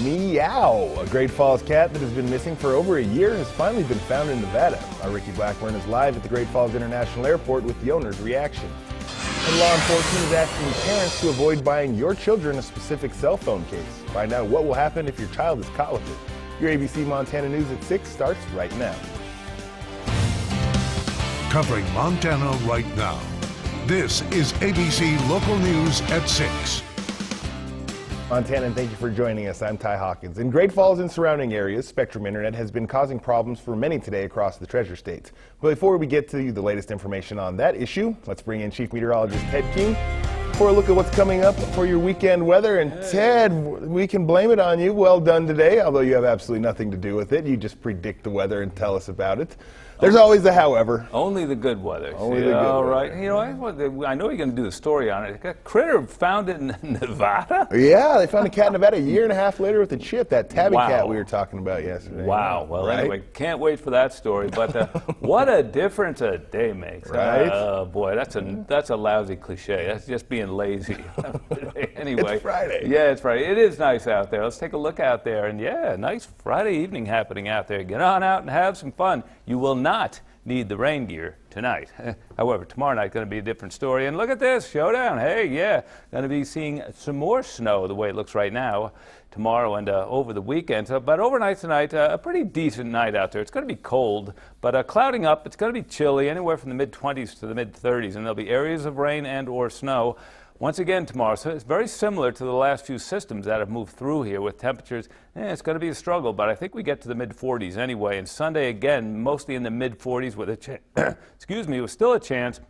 Meow! A Great Falls cat that has been missing for over a year has finally been found in Nevada. Our Ricky Blackburn is live at the Great Falls International Airport with the owner's reaction. And law enforcement is asking parents to avoid buying your children a specific cell phone case. Find out what will happen if your child is caught with it. Your ABC Montana News at 6 starts right now. Covering Montana right now. This is ABC Local News at 6. Montana, and thank you for joining us. I'm Ty Hawkins. In Great Falls and surrounding areas, Spectrum Internet has been causing problems for many today across the Treasure States. But before we get to the latest information on that issue, let's bring in Chief Meteorologist Ted King for a look at what's coming up for your weekend weather. And Ted, we can blame it on you. Well done today, although you have absolutely nothing to do with it. You just predict the weather and tell us about it. There's always a however. Only the good weather. Only the good weather. All right. You know, I know you're going to do a story on it. A critter found it in Nevada? Yeah, they found a cat in Nevada a year and a half later with a chip, that tabby cat we were talking about yesterday. Wow. Well, right? Anyway, can't wait for that story. But what a difference a day makes. Right? Oh, boy, that's a lousy cliche. That's just being lazy. Anyway. It's Friday. Yeah, it's Friday. It is nice out there. Let's take a look out there. And, yeah, nice Friday evening happening out there. Get on out and have some fun. You will not need the rain gear tonight. However, tomorrow night going to be a different story. And look at this, showdown. Hey, yeah, going to be seeing some more snow the way it looks right now tomorrow and over the weekend. But overnight tonight, a pretty decent night out there. It's going to be cold, but clouding up. It's going to be chilly, anywhere from the mid-20s to the mid-30s, and there'll be areas of rain and or snow once again tomorrow. So it's very similar to the last few systems that have moved through here with temperatures. It's going to be a struggle, but I think we get to the mid-40s anyway. And Sunday again, mostly in the mid-40s with a with still a chance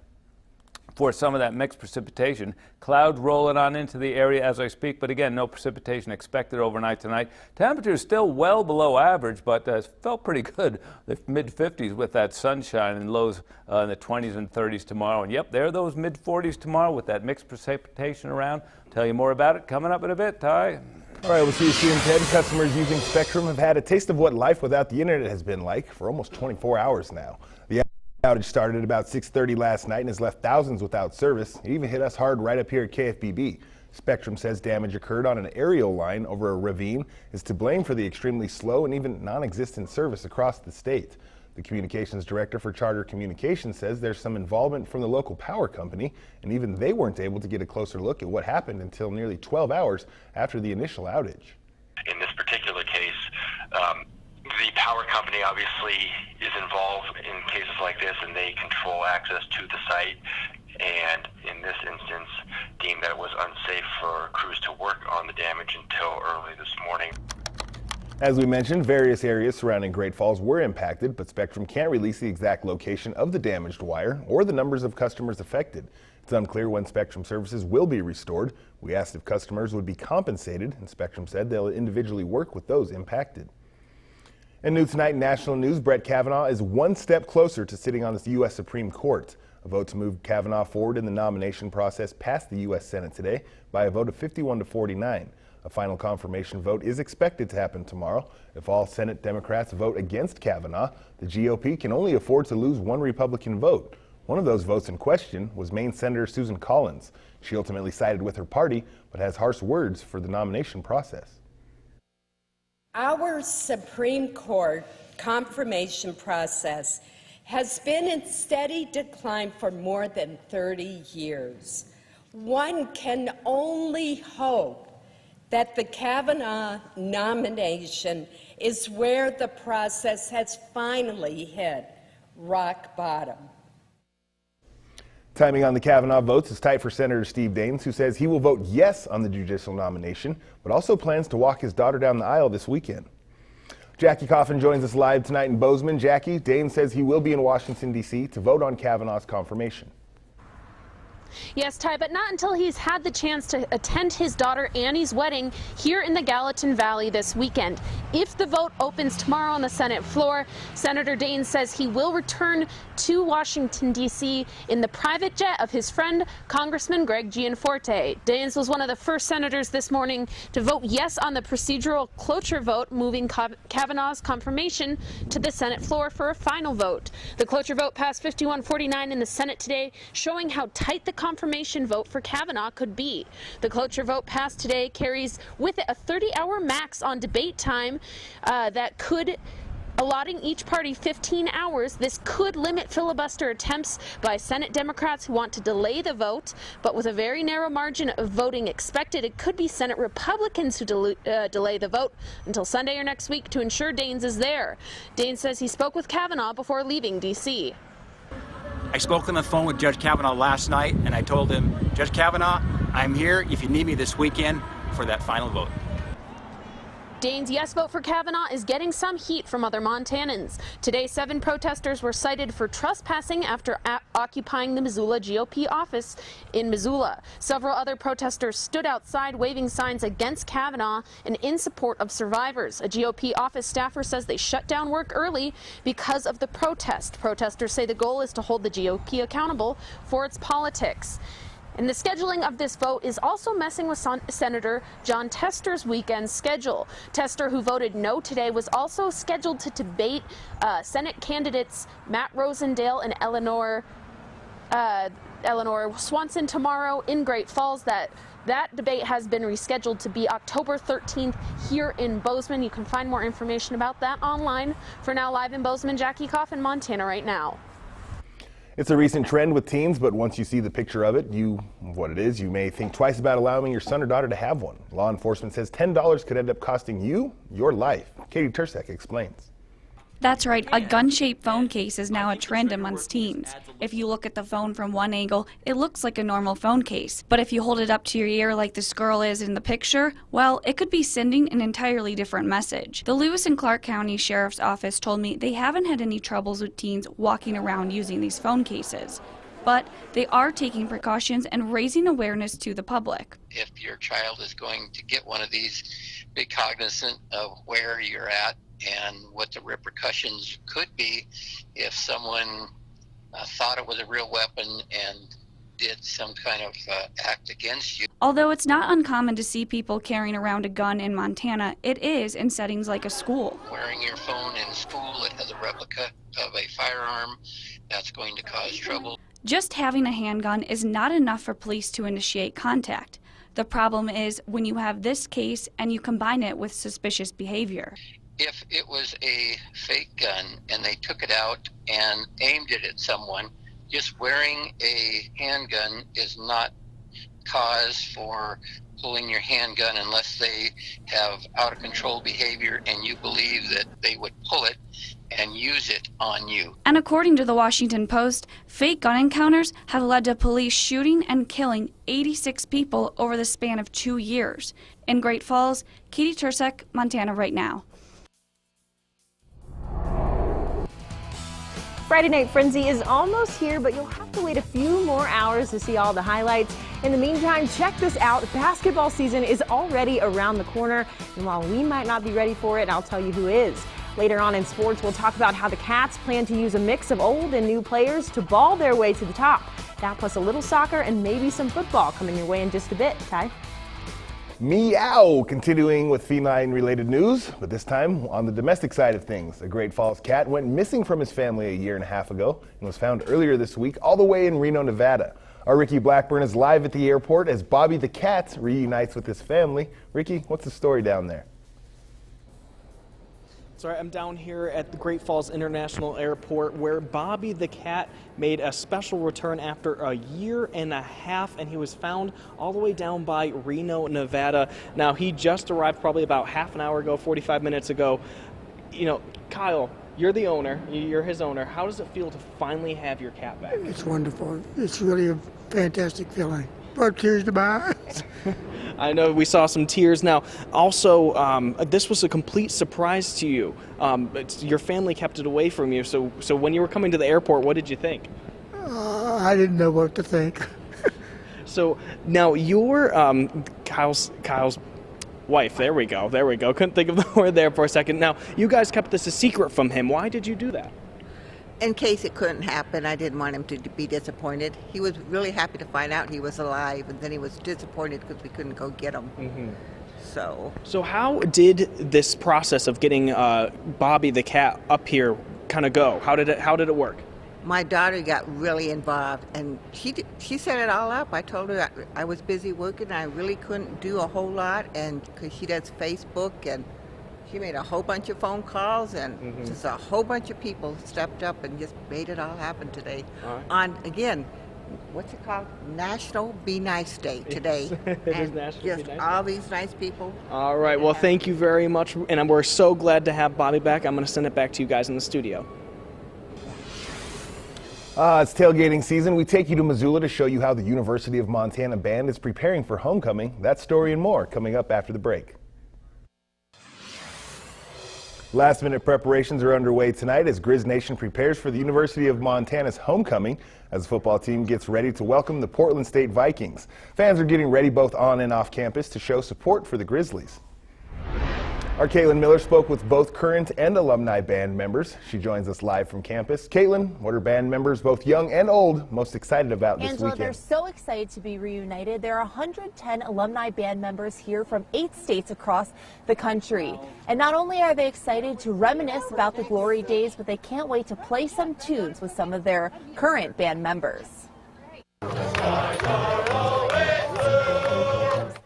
for some of that mixed precipitation. Clouds rolling on into the area as I speak, but again, no precipitation expected overnight tonight. Temperatures still well below average, but felt pretty good. The mid-50s with that sunshine and lows in the 20s and 30s tomorrow. And yep, there are those mid-40s tomorrow with that mixed precipitation around. Tell you more about it coming up in a bit, Ty. All right, we'll see you soon, Ted. Customers using Spectrum have had a taste of what life without the internet has been like for almost 24 hours now. The outage started at about 6:30 last night and has left thousands without service. It even hit us hard right up here at KFBB. Spectrum says damage occurred on an aerial line over a ravine, is to blame for the extremely slow and even non-existent service across the state. The communications director for Charter Communications says there's some involvement from the local power company, and even they weren't able to get a closer look at what happened until nearly 12 hours after the initial outage. In this particular case, the power company obviously is involved in cases like this, and they control access to the site, and in this instance deemed that it was unsafe for crews to work on the damage until early this morning. As we mentioned, various areas surrounding Great Falls were impacted, but Spectrum can't release the exact location of the damaged wire or the numbers of customers affected. It's unclear when Spectrum services will be restored. We asked if customers would be compensated, and Spectrum said they'll individually work with those impacted. In New Tonight National News, Brett Kavanaugh is one step closer to sitting on the U.S. Supreme Court. A vote to move Kavanaugh forward in the nomination process passed the U.S. Senate today by a vote of 51-49. A final confirmation vote is expected to happen tomorrow. If all Senate Democrats vote against Kavanaugh, the GOP can only afford to lose one Republican vote. One of those votes in question was Maine Senator Susan Collins. She ultimately sided with her party, but has harsh words for the nomination process. Our Supreme Court confirmation process has been in steady decline for more than 30 years. One can only hope that the Kavanaugh nomination is where the process has finally hit rock bottom. Timing on the Kavanaugh votes is tight for Senator Steve Daines, who says he will vote yes on the judicial nomination, but also plans to walk his daughter down the aisle this weekend. Jackie Coffin joins us live tonight in Bozeman. Jackie, Daines says he will be in Washington, D.C. to vote on Kavanaugh's confirmation. Yes, Ty, but not until he's had the chance to attend his daughter Annie's wedding here in the Gallatin Valley this weekend. If the vote opens tomorrow on the Senate floor, Senator Daines says he will return to Washington, D.C. in the private jet of his friend, Congressman Greg Gianforte. Daines was one of the first senators this morning to vote yes on the procedural cloture vote, moving Kavanaugh's confirmation to the Senate floor for a final vote. The cloture vote passed 51-49 in the Senate today, showing how tight the confirmation vote for Kavanaugh could be. The cloture vote passed today carries with it a 30-hour max on debate time that could allotting each party 15 hours. This could limit filibuster attempts by Senate Democrats who want to delay the vote, but with a very narrow margin of voting expected, it could be Senate Republicans who delay the vote until Sunday or next week to ensure Daines is there. Daines says he spoke with Kavanaugh before leaving D.C. I spoke on the phone with Judge Kavanaugh last night, and I told him, Judge Kavanaugh, I'm here if you need me this weekend for that final vote. Daines' yes vote for Kavanaugh is getting some heat from other Montanans. Today, 7 protesters were cited for trespassing after occupying the Missoula GOP office in Missoula. Several other protesters stood outside waving signs against Kavanaugh and in support of survivors. A GOP office staffer says they shut down work early because of the protest. Protesters say the goal is to hold the GOP accountable for its politics. And the scheduling of this vote is also messing with Senator Jon Tester's weekend schedule. Tester, who voted no today, was also scheduled to debate Senate candidates Matt Rosendale and Eleanor Swanson tomorrow in Great Falls. That debate has been rescheduled to be October 13th here in Bozeman. You can find more information about that online. For now, live in Bozeman, Jackie Coffin, Montana right now. It's a recent trend with teens, but once you see the picture of it, you may think twice about allowing your son or daughter to have one. Law enforcement says $10 could end up costing you your life. Katie Tursek explains. That's right, a gun-shaped phone case is now a trend amongst teens. If you look at the phone from one angle, it looks like a normal phone case. But if you hold it up to your ear like this girl is in the picture, well, it could be sending an entirely different message. The Lewis and Clark County Sheriff's Office told me they haven't had any troubles with teens walking around using these phone cases. But they are taking precautions and raising awareness to the public. If your child is going to get one of these, be cognizant of where you're at and what the repercussions could be if someone thought it was a real weapon and did some kind of act against you. Although it's not uncommon to see people carrying around a gun in Montana, it is in settings like a school. Wearing your phone in school that has a replica of a firearm, that's going to cause trouble. Just having a handgun is not enough for police to initiate contact. The problem is when you have this case and you combine it with suspicious behavior. If it was a fake gun and they took it out and aimed it at someone, just wearing a handgun is not cause for pulling your handgun unless they have out of control behavior and you believe that they would pull it and use it on you. And according to the Washington Post, fake gun encounters have led to police shooting and killing 86 people over the span of 2 years. In Great Falls, Katie Tursek, Montana Right Now. Friday Night Frenzy is almost here, but you'll have to wait a few more hours to see all the highlights. In the meantime, check this out. Basketball season is already around the corner, and while we might not be ready for it, I'll tell you who is. Later on in sports, we'll talk about how the Cats plan to use a mix of old and new players to ball their way to the top. That plus a little soccer and maybe some football coming your way in just a bit. Ty? Meow! Continuing with feline-related news, but this time on the domestic side of things. A Great Falls cat went missing from his family a year and a half ago and was found earlier this week all the way in Reno, Nevada. Our Ricky Blackburn is live at the airport as Bobby the cat reunites with his family. Ricky, what's the story down there? Sorry, I'm down here at the Great Falls International Airport where Bobby the cat made a special return after a year and a half, and he was found all the way down by Reno, Nevada. Now, he just arrived probably about half an hour ago, 45 minutes ago. You know, Kyle, you're the owner, you're his owner. How does it feel to finally have your cat back? It's wonderful. It's really a fantastic feeling. Brought tears to my eyes. I know we saw some tears. Now, also, this was a complete surprise to you. Your family kept it away from you. So when you were coming to the airport, what did you think? I didn't know what to think. So now you're Kyle's wife. There we go. Couldn't think of the word there for a second. Now, you guys kept this a secret from him. Why did you do that? In case it couldn't happen, I didn't want him to be disappointed. He was really happy to find out he was alive, and then he was disappointed because we couldn't go get him. Mm-hmm. So how did this process of getting Bobby the cat up here kind of go? How did it work? my daughter got really involved, and she set it all up. I told her I was busy working, and I really couldn't do a whole lot, and because she does Facebook, and she made a whole bunch of phone calls, and just a whole bunch of people stepped up and just made it all happen today. On, again, what's it called? National Be Nice Day today. It is and National just Be Nice all these nice people. All right, well, thank you very much, and we're so glad to have Bobby back. I'm going to send it back to you guys in the studio. It's tailgating season. We take you to Missoula to show you how the University of Montana band is preparing for homecoming. That story and more coming up after the break. Last-minute preparations are underway tonight as Grizz Nation prepares for the University of Montana's homecoming as the football team gets ready to welcome the Portland State Vikings. Fans are getting ready both on and off campus to show support for the Grizzlies. Our Caitlin Miller spoke with both current and alumni band members. She joins us live from campus. Caitlin, what are band members, both young and old, most excited about this Angela, weekend? they're so excited to be reunited. There are 110 alumni band members here from 8 states across the country. And not only are they excited to reminisce about the glory days, but they can't wait to play some tunes with some of their current band members.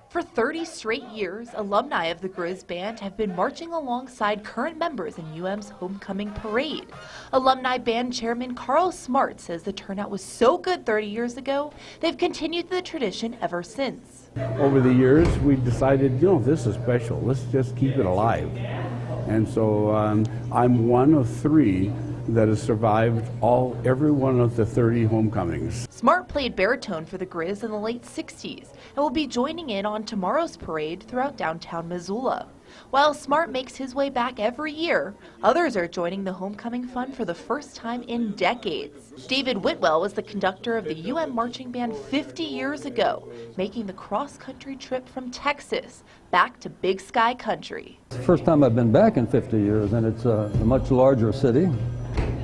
For 30 straight years, alumni of the Grizz Band have been marching alongside current members in UM's homecoming parade. Alumni band chairman Carl Smart says the turnout was so good 30 years ago, they've continued the tradition ever since. Over the years, we decided, this is special. Let's just keep it alive. And so I'm one of 3 that has survived every one of the 30 homecomings. Smart played baritone for the Grizz in the late 60s and will be joining in on tomorrow's parade throughout downtown Missoula. While Smart makes his way back every year, others are joining the homecoming fun for the first time in decades. David Whitwell was the conductor of the UM Marching Band 50 years ago, making the cross-country trip from Texas back to Big Sky Country. It's the first time I've been back in 50 years, and it's a much larger city.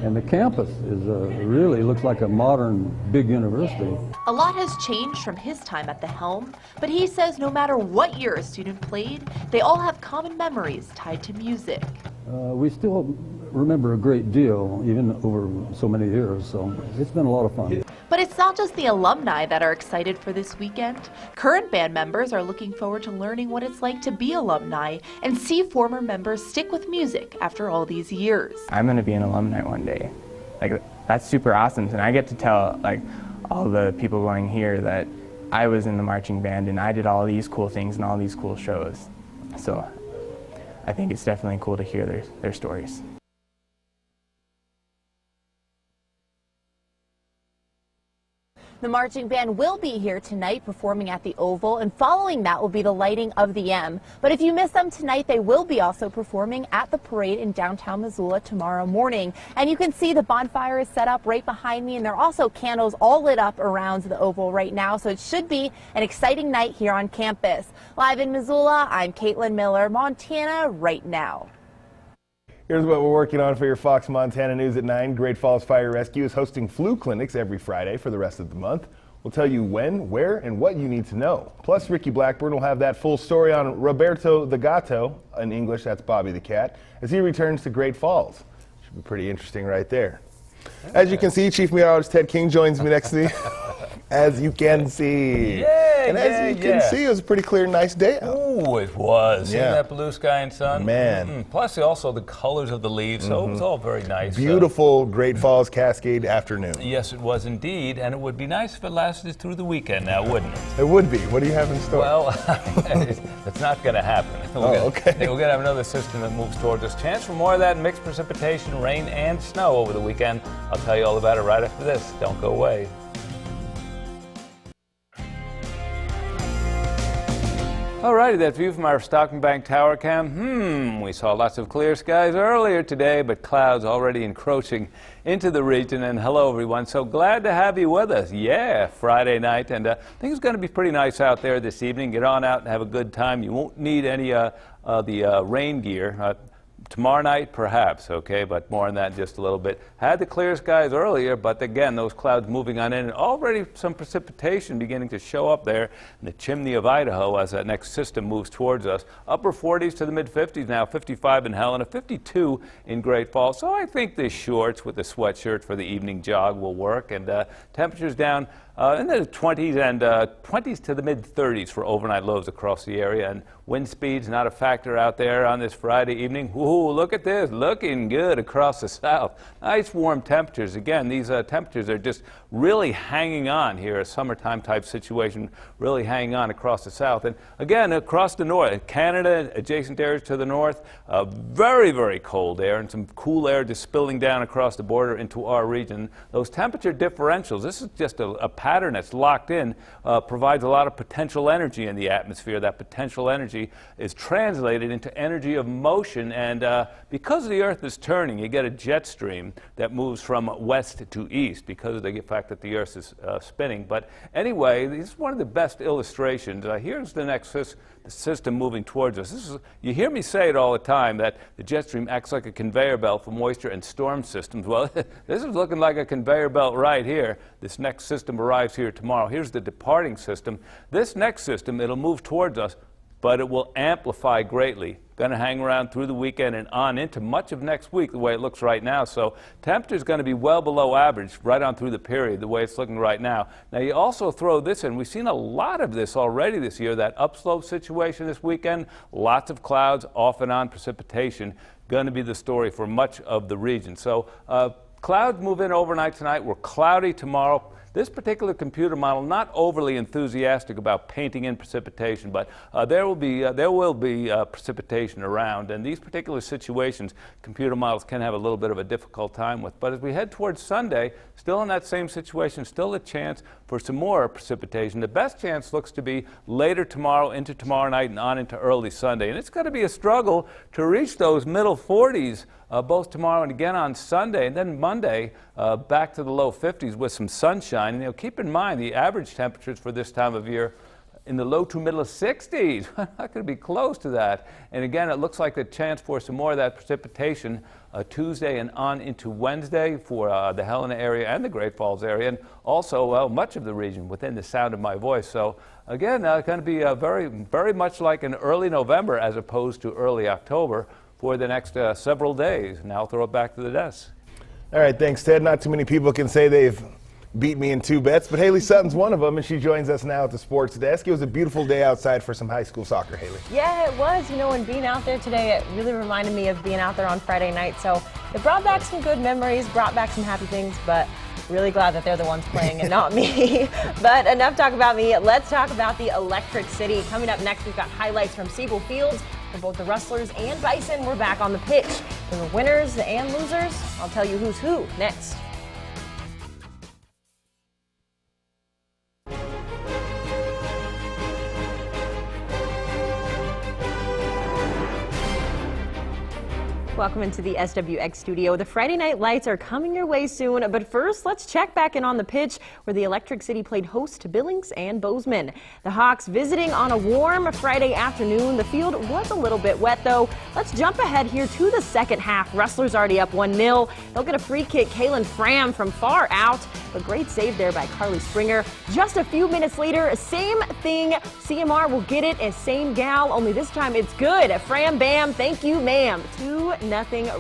And the campus really looks like a modern big university. A lot has changed from his time at the helm, but he says no matter what year a student played, they all have common memories tied to music. We still remember a great deal, even over so many years, so it's been a lot of fun. But it's not just the alumni that are excited for this weekend. Current band members are looking forward to learning what it's like to be alumni and see former members stick with music after all these years. I'm going to be an alumni one day. That's super awesome, and I get to tell all the people going here that I was in the marching band and I did all these cool things and all these cool shows. So I think it's definitely cool to hear their stories. The marching band will be here tonight performing at the Oval, and following that will be the lighting of the M. But if you miss them tonight, they will be also performing at the parade in downtown Missoula tomorrow morning. And you can see the bonfire is set up right behind me, and there are also candles all lit up around the Oval right now. So it should be an exciting night here on campus. Live in Missoula, I'm Caitlin Miller, Montana Right Now. Here's what we're working on for your Fox Montana News at 9. Great Falls Fire Rescue is hosting flu clinics every Friday for the rest of the month. We'll tell you when, where, and what you need to know. Plus, Ricky Blackburn will have that full story on Roberto the Gato, in English that's Bobby the Cat, as he returns to Great Falls. Should be pretty interesting right there. As you can see, Chief Meteorologist Ted King joins me next to me. As you can see. And as you can see, it was a pretty clear, nice day out. Ooh, it was. Yeah. That blue sky and sun. Man. Plus, also the colors of the leaves. So it was all very nice. Beautiful Great Falls Cascade afternoon. Yes, it was indeed. And it would be nice if it lasted through the weekend now, wouldn't it? It would be. What do you have in store? Well, it's not going to happen. Okay. We're going to have another system that moves towards us. Chance for more of that mixed precipitation, rain, and snow over the weekend. I'll tell you all about it right after this. Don't go away. Alrighty, that view from our Stockton Bank Tower cam. We saw lots of clear skies earlier today, but clouds already encroaching into the region. And hello, everyone. So glad to have you with us. Yeah, Friday night, and I think it's going to be pretty nice out there this evening. Get on out and have a good time. You won't need any the rain gear. Tomorrow night, perhaps, okay, but more on that in just a little bit. Had the clear skies earlier, but again, those clouds moving on in, and already some precipitation beginning to show up there in the chimney of Idaho as that next system moves towards us. Upper 40s to the mid-50s now, 55 in Helena, 52 in Great Falls. So I think the shorts with the sweatshirt for the evening jog will work, and temperatures down in the 20s and 20s to the mid-30s for overnight lows across the area, and wind speeds not a factor out there on this Friday evening. Ooh, look at this, looking good across the south. Nice warm temperatures. Again, these temperatures are just really hanging on here, a summertime type situation, really hanging on across the south. And again, across the north, Canada, adjacent areas to the north, very, very cold air and some cool air just spilling down across the border into our region. Those temperature differentials, this is just a pattern that's locked in, provides a lot of potential energy in the atmosphere. That potential energy is translated into energy of motion, and because the Earth is turning, you get a jet stream that moves from west to east because of the fact that the Earth is spinning. But anyway, this is one of the best illustrations. Here's the next system moving towards us. You hear me say it all the time that the jet stream acts like a conveyor belt for moisture and storm systems. Well, this is looking like a conveyor belt right here. This next system arrives here tomorrow. Here's the departing system. This next system, it'll move towards us, but it will amplify greatly. Going to hang around through the weekend and on into much of next week the way it looks right now. So temperature is going to be well below average right on through the period the way it's looking right now. Now you also throw this in. We've seen a lot of this already this year, that upslope situation this weekend. Lots of clouds, off and on precipitation. Going to be the story for much of the region. So clouds move in overnight tonight. We're cloudy tomorrow. This particular computer model, not overly enthusiastic about painting in precipitation, but there will be precipitation around, and these particular situations, computer models can have a little bit of a difficult time with. But as we head towards Sunday, still in that same situation, still a chance for some more precipitation. The best chance looks to be later tomorrow, into tomorrow night, and on into early Sunday. And it's going to be a struggle to reach those middle 40s. Both tomorrow and again on Sunday, and then Monday back to the low 50s with some sunshine. And, keep in mind the average temperatures for this time of year in the low to middle 60s. Not going to be close to that. And again, it looks like a chance for some more of that precipitation Tuesday and on into Wednesday for the Helena area and the Great Falls area, and also much of the region within the sound of my voice. So again, going to be very, very much like an early November as opposed to early October for the next several days. Now I'll throw it back to the desk. All right, thanks, Ted. Not too many people can say they've beat me in 2 bets, but Haley Sutton's one of them, and she joins us now at the sports desk. It was a beautiful day outside for some high school soccer, Haley. Yeah, it was. And being out there today, it really reminded me of being out there on Friday night. So it brought back some good memories, brought back some happy things, but really glad that they're the ones playing and not me. But enough talk about me. Let's talk about the Electric City. Coming up next, we've got highlights from Siegel Fields. For both the Rustlers and Bison, we're back on the pitch. For the winners and losers, I'll tell you who's who next. Welcome into the SWX studio. The Friday night lights are coming your way soon, but first let's check back in on the pitch where the Electric City played host to Billings and Bozeman. The Hawks visiting on a warm Friday afternoon. The field was a little bit wet though. Let's jump ahead here to the second half. Rustlers already up 1-0. They'll get a free kick, Kaylin Fram from far out, but great save there by Carly Springer. Just a few minutes later, same thing. CMR will get it as same gal, only this time it's good. Fram bam, thank you ma'am. 2-0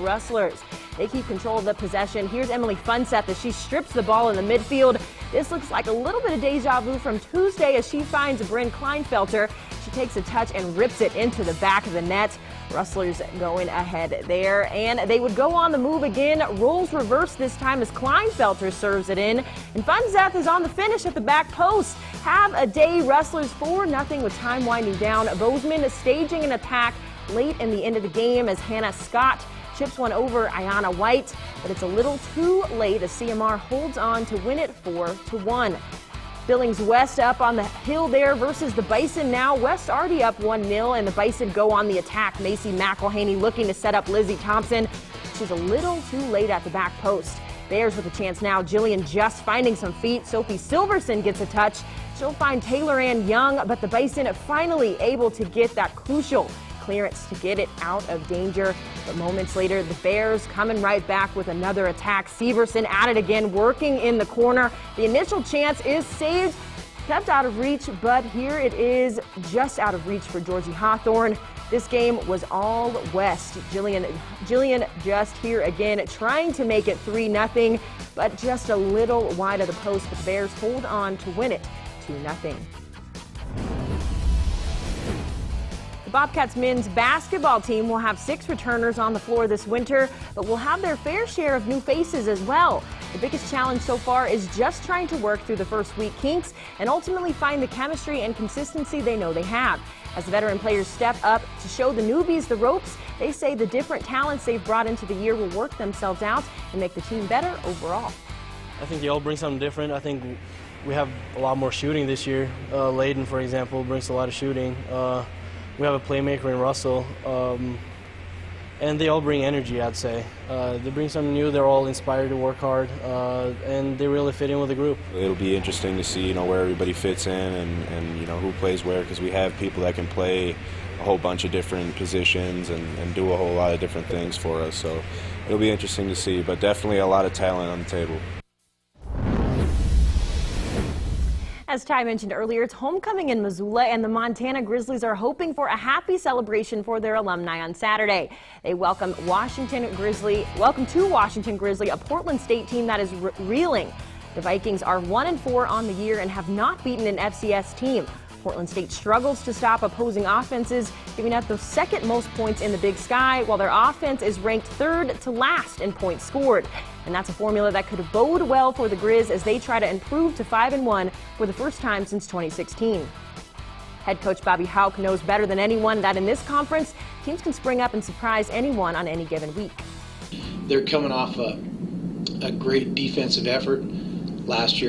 Rustlers. They keep control of the possession. Here's Emily Funseth as she strips the ball in the midfield. This looks like a little bit of deja vu from Tuesday as she finds Bryn Kleinfelter. She takes a touch and rips it into the back of the net. Rustlers going ahead there, and they would go on the move again. Roles reversed this time as Kleinfelter serves it in, and Funseth is on the finish at the back post. Have a day, Rustlers 4-0 with time winding down. Bozeman staging an attack late in the end of the game as Hannah Scott chips one over Ayana White, but it's a little too late as CMR holds on to win it 4-1. Billings West up on the hill there versus the Bison now. West already up 1-0 and the Bison go on the attack. Macy McElhaney looking to set up Lizzie Thompson. She's a little too late at the back post. Bears with a chance now. Jillian just finding some feet. Sophie Silverson gets a touch. She'll find Taylor Ann Young, but the Bison finally able to get that crucial clearance to get it out of danger. But moments later, the Bears coming right back with another attack. Severson at it again, working in the corner. The initial chance is saved, kept out of reach, but here it is just out of reach for Georgie Hawthorne. This game was all west. Jillian just here again trying to make it 3-0, but just a little wide of the post. But the Bears hold on to win it 2-0. The Bobcats men's basketball team will have 6 returners on the floor this winter, but will have their fair share of new faces as well. The biggest challenge so far is just trying to work through the first week kinks and ultimately find the chemistry and consistency they know they have. As the veteran players step up to show the newbies the ropes, they say the different talents they've brought into the year will work themselves out and make the team better overall. I think they all bring something different. I think we have a lot more shooting this year. Layden, for example, brings a lot of shooting. We have a playmaker in Russell. And they all bring energy, I'd say. They bring something new. They're all inspired to work hard, and they really fit in with the group. It'll be interesting to see, where everybody fits in and who plays where, because we have people that can play a whole bunch of different positions and do a whole lot of different things for us. So it'll be interesting to see, but definitely a lot of talent on the table. As Ty mentioned earlier, it's homecoming in Missoula, and the Montana Grizzlies are hoping for a happy celebration for their alumni on Saturday. They welcome to Washington Grizzly, a Portland State team that is reeling. The Vikings are 1-4 on the year and have not beaten an FCS team. Portland State struggles to stop opposing offenses, giving up the second most points in the Big Sky, while their offense is ranked third to last in points scored. And that's a formula that could bode well for the Grizz as they try to improve to 5-1 for the first time since 2016. Head coach Bobby Hauck knows better than anyone that in this conference, teams can spring up and surprise anyone on any given week. They're coming off a great defensive effort last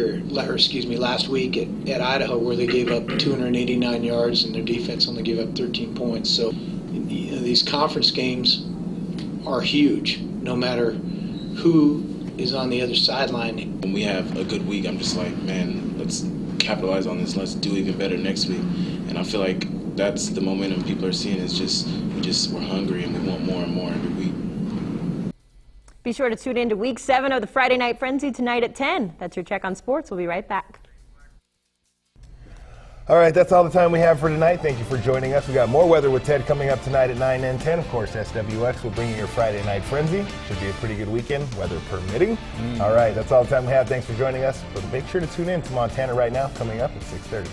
week at Idaho, where they gave up 289 yards and their defense only gave up 13 points. So these conference games are huge, no matter who is on the other sideline. When we have a good week, I'm just like, man, let's capitalize on this. Let's do even better next week. And I feel like that's the momentum people are seeing. Is we're hungry and we want more and more every week. Be sure to tune in to Week 7 of the Friday Night Frenzy tonight at 10. That's your check on sports. We'll be right back. All right, that's all the time we have for tonight. Thank you for joining us. We got more weather with Ted coming up tonight at 9 and 10. Of course, SWX will bring you your Friday Night Frenzy. Should be a pretty good weekend, weather permitting. All right, that's all the time we have. Thanks for joining us. But make sure to tune in to Montana Right Now coming up at 6:30.